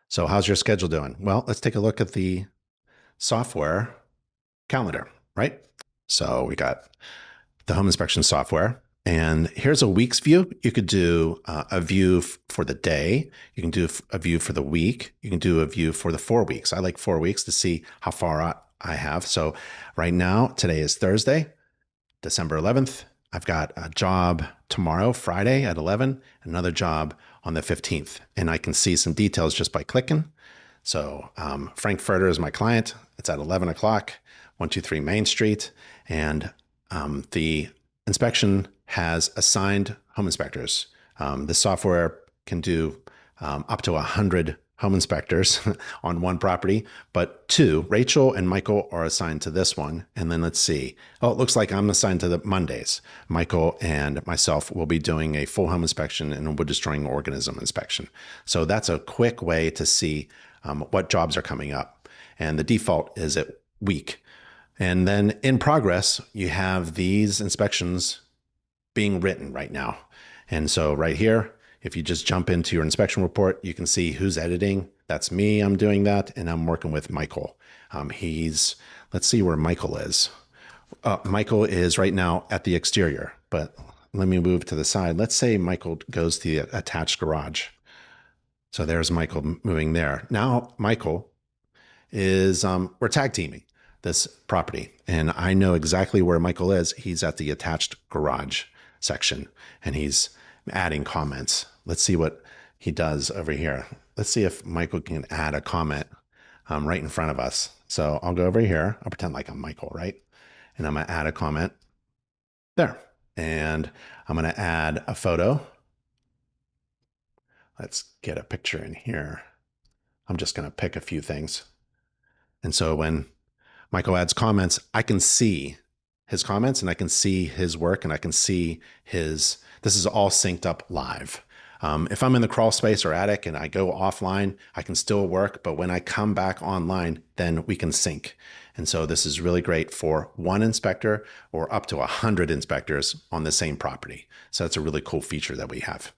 So how's your schedule doing? Well, let's take a look at the software calendar, right? So we got the home inspection software. And here's a week's view. You could do a view for the day. You can do a view for the week. You can do a view for the 4 weeks. I like 4 weeks to see how far out I have. So right now, today is Thursday, December 11th. I've got a job tomorrow, Friday at 11, another job on the 15th. And I can see some details just by clicking. So Frankfurter is my client. It's at 11 o'clock, 123 Main Street. And the inspection has assigned home inspectors. The software can do up to 100 home inspectors on one property, but two, Rachel and Michael, are assigned to this one. And then let's see. Oh, it looks like I'm assigned to the Mondays. Michael and myself will be doing a full home inspection and a wood destroying organism inspection. So that's a quick way to see what jobs are coming up. And the default is at week. And then in progress, you have these inspections being written right now. And so right here, if you just jump into your inspection report, you can see who's editing. That's me. I'm doing that. And I'm working with Michael. Let's see where Michael is. Michael is right now at the exterior, but let me move to the side. Let's say Michael goes to the attached garage. So there's Michael moving there. Now, Michael is, we're tag teaming this property, and I know exactly where Michael is. He's at the attached garage section, and he's adding comments. Let's see what he does over here. Let's see if Michael can add a comment right in front of us. So I'll go over here. I'll pretend like I'm Michael, right? And I'm going to add a comment there. And I'm going to add a photo. Let's get a picture in here. I'm just going to pick a few things. And so when Michael adds comments, I can see his comments and I can see his work and I can see this is all synced up live. If I'm in the crawl space or attic and I go offline, I can still work, but when I come back online, then we can sync. And so this is really great for one inspector or up to 100 inspectors on the same property. So that's a really cool feature that we have.